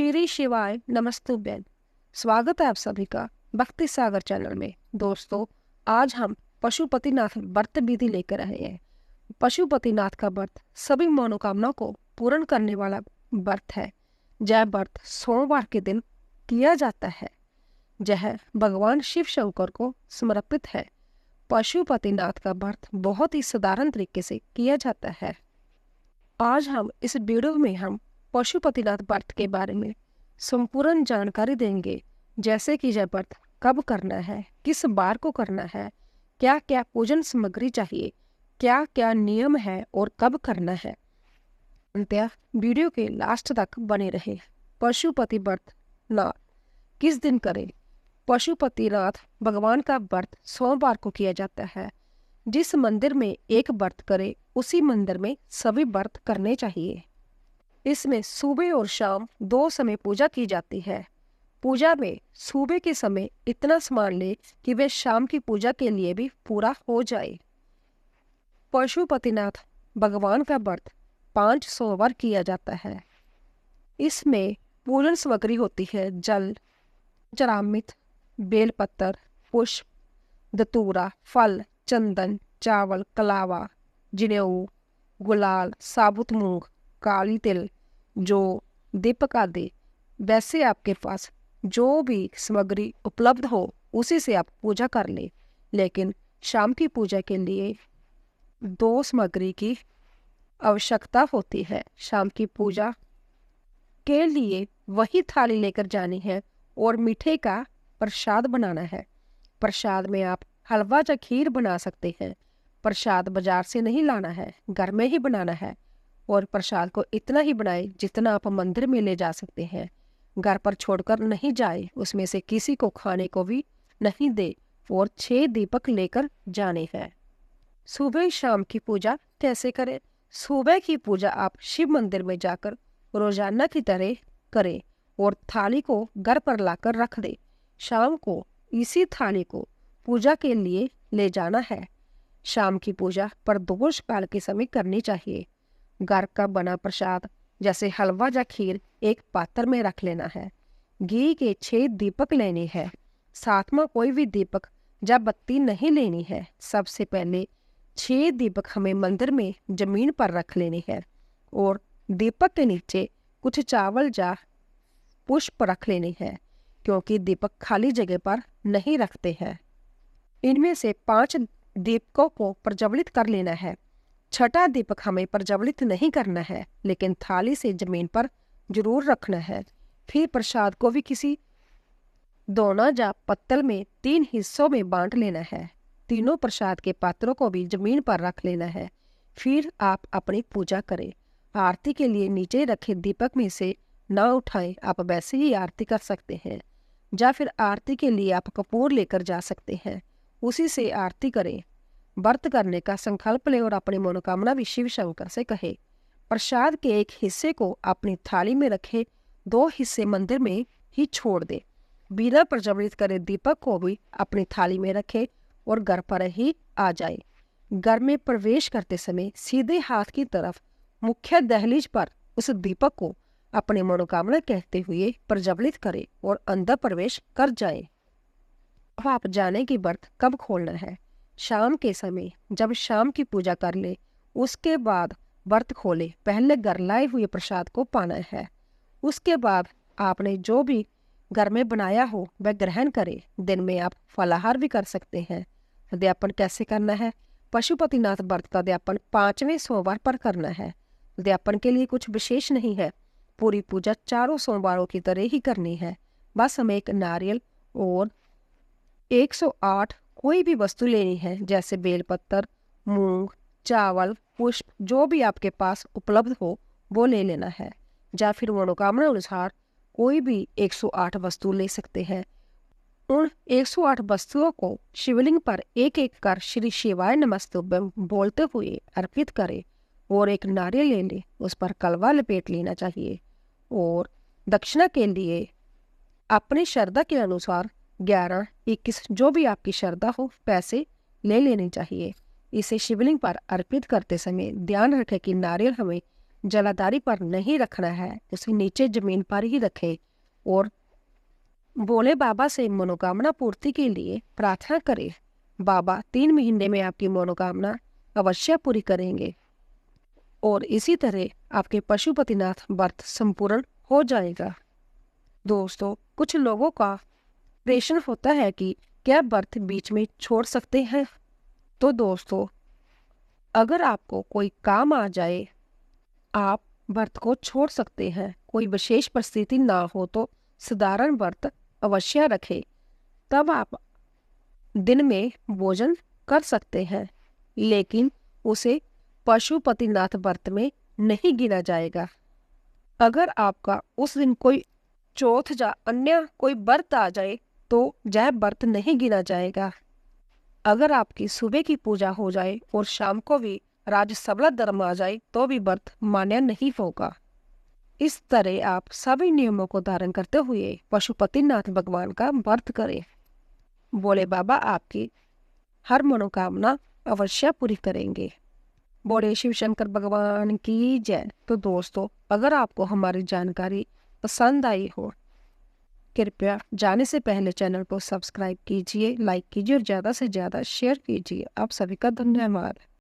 श्री शिवाय नमस्तुभ्यं। स्वागत है आप सभी का भक्ति सागर चैनल में। दोस्तों, आज हम पशुपतिनाथ व्रत विधि लेकर आए हैं। पशुपतिनाथ का व्रत सभी मनोकामनाओं को पूर्ण करने वाला व्रत है। यह व्रत सोमवार के दिन किया जाता है। यह भगवान शिव शंकर को समर्पित है। पशुपतिनाथ का व्रत बहुत ही साधारण तरीके से किया जाता है। आज हम इस वीडियो में हम पशुपतिनाथ व्रत के बारे में संपूर्ण जानकारी देंगे, जैसे कि यह व्रत कब करना है, किस बार को करना है, क्या क्या पूजन सामग्री चाहिए, क्या क्या नियम है और कब करना है। अंततः वीडियो के लास्ट तक बने रहे। पशुपति व्रत नाथ किस दिन करें? पशुपतिनाथ भगवान का व्रत सोमवार को किया जाता है। जिस मंदिर में एक व्रत करे उसी मंदिर में सभी व्रत करने चाहिए। इसमें सुबह और शाम दो समय पूजा की जाती है। पूजा में सुबह के समय इतना सामान ले कि वे शाम की पूजा के लिए भी पूरा हो जाए। पशुपतिनाथ भगवान का व्रत 5 सोमवार किया जाता है। इसमें पूजन सामग्री होती है जल, चरामित, बेलपत्र, पुष्प, धतूरा, फल, चंदन, चावल, कलावा, जनेऊ, गुलाल, साबुत मूंग, काली तिल, जो दीपक आदि। वैसे आपके पास जो भी सामग्री उपलब्ध हो उसी से आप पूजा कर ले, लेकिन शाम की पूजा के लिए 2 सामग्री की आवश्यकता होती है। शाम की पूजा के लिए वही थाली लेकर जानी है और मीठे का प्रसाद बनाना है। प्रसाद में आप हलवा या खीर बना सकते हैं। प्रसाद बाजार से नहीं लाना है, घर में ही बनाना है। और प्रसाद को इतना ही बनाए जितना आप मंदिर में ले जा सकते हैं। घर पर छोड़कर नहीं जाए, उसमें से किसी को खाने को भी नहीं दे। और 6 दीपक लेकर जाने हैं। सुबह शाम की पूजा कैसे करें? सुबह की पूजा आप शिव मंदिर में जाकर रोजाना की तरह करें और थाली को घर पर लाकर रख दे। शाम को इसी थाली को पूजा के लिए ले जाना है। शाम की पूजा प्रदोष काल के समय करनी चाहिए। घर का बना प्रसाद जैसे हलवा या खीर एक पात्र में रख लेना है। घी के 6 दीपक लेने हैं। सातवां कोई भी दीपक या बत्ती नहीं लेनी है। सबसे पहले 6 दीपक हमें मंदिर में जमीन पर रख लेने हैं और दीपक के नीचे कुछ चावल या पुष्प रख लेने हैं, क्योंकि दीपक खाली जगह पर नहीं रखते हैं। इनमें से 5 दीपकों को प्रज्वलित कर लेना है। 6ठा दीपक हमें प्रज्वलित नहीं करना है, लेकिन थाली से जमीन पर जरूर रखना है। फिर प्रसाद को भी किसी दोना या पत्तल में 3 हिस्सों में बांट लेना है। तीनों प्रसाद के पात्रों को भी जमीन पर रख लेना है। फिर आप अपनी पूजा करें। आरती के लिए नीचे रखे दीपक में से ना उठाएं, आप वैसे ही आरती कर सकते हैं। या फिर आरती के लिए आप कपूर लेकर जा सकते हैं, उसी से आरती करें। व्रत करने का संकल्प ले और अपनी मनोकामना भी शिव शंकर से कहे। प्रसाद के एक हिस्से को अपनी थाली में रखे, 2 हिस्से मंदिर में ही छोड़ दे। बिना प्रज्वलित करे दीपक को भी अपनी थाली में रखे और घर पर ही आ जाए। घर में प्रवेश करते समय सीधे हाथ की तरफ मुख्य दहलीज पर उस दीपक को अपनी मनोकामना कहते हुए प्रज्वलित करे और अंदर प्रवेश कर जाए। अब आप जाने कि व्रत कब खोलना है। शाम के समय जब शाम की पूजा कर ले, उसके बाद व्रत खोले। पहले घर लाए हुए प्रसाद को पाना है। उसके बाद आपने जो भी घर में बनाया हो वह ग्रहण करे। दिन में आप फलाहार भी कर सकते हैं। अध्यापन कैसे करना है? पशुपतिनाथ व्रत का अध्यापन 5वें सोमवार पर करना है। अध्यापन के लिए कुछ विशेष नहीं है। पूरी पूजा 4 सोमवारों की तरह ही करनी है। बस हमें एक नारियल और 108 कोई भी वस्तु लेनी है, जैसे बेलपत्र, मूंग, चावल, पुष्प, जो भी आपके पास उपलब्ध हो वो ले लेना है। या फिर मनोकामना अनुसार कोई भी 108 वस्तु ले सकते हैं। उन 108 वस्तुओं को शिवलिंग पर एक एक कर श्री शिवाय नमस्तुभ्यं बोलते हुए अर्पित करें और एक नारियल ले ले, उस पर कलवा लपेट लेना चाहिए। और दक्षिणा के लिए अपनी श्रद्धा के अनुसार 11, 21 जो भी आपकी श्रद्धा हो पैसे ले लेने चाहिए। इसे शिवलिंग पर अर्पित करते समय ध्यान रखें कि नारियल हमें जलाधारी पर नहीं रखना है, उसे नीचे जमीन पर ही रखें और भोले बाबा से मनोकामना पूर्ति के लिए प्रार्थना करें। बाबा 3 महीने में आपकी मनोकामना अवश्य पूरी करेंगे और इसी तरह आपके पशुपतिनाथ व्रत संपूर्ण हो जाएगा। दोस्तों, कुछ लोगों का प्रश्न होता है कि क्या व्रत बीच में छोड़ सकते हैं? तो दोस्तों, अगर आपको कोई काम आ जाए, आप व्रत को छोड़ सकते हैं। कोई विशेष परिस्थिति ना हो तो साधारण व्रत अवश्य रखें। तब आप दिन में भोजन कर सकते हैं, लेकिन उसे पशुपतिनाथ व्रत में नहीं गिना जाएगा। अगर आपका उस दिन कोई चौथ या अन्य कोई व्रत आ जाए तो यह व्रत नहीं गिना जाएगा। अगर आपकी सुबह की पूजा हो जाए और शाम को भी राजसवला धर्म आ जाए तो भी व्रत मान्य नहीं होगा। इस तरह आप सभी नियमों को धारण करते हुए पशुपतिनाथ भगवान का व्रत करें। भोले बाबा आपकी हर मनोकामना अवश्य पूरी करेंगे। बोले शिव शंकर भगवान की जय। तो दोस्तों, अगर आपको हमारी जानकारी पसंद आई हो, कृपया जाने से पहले चैनल को सब्सक्राइब कीजिए, लाइक कीजिए और ज़्यादा से ज़्यादा शेयर कीजिए। आप सभी का धन्यवाद।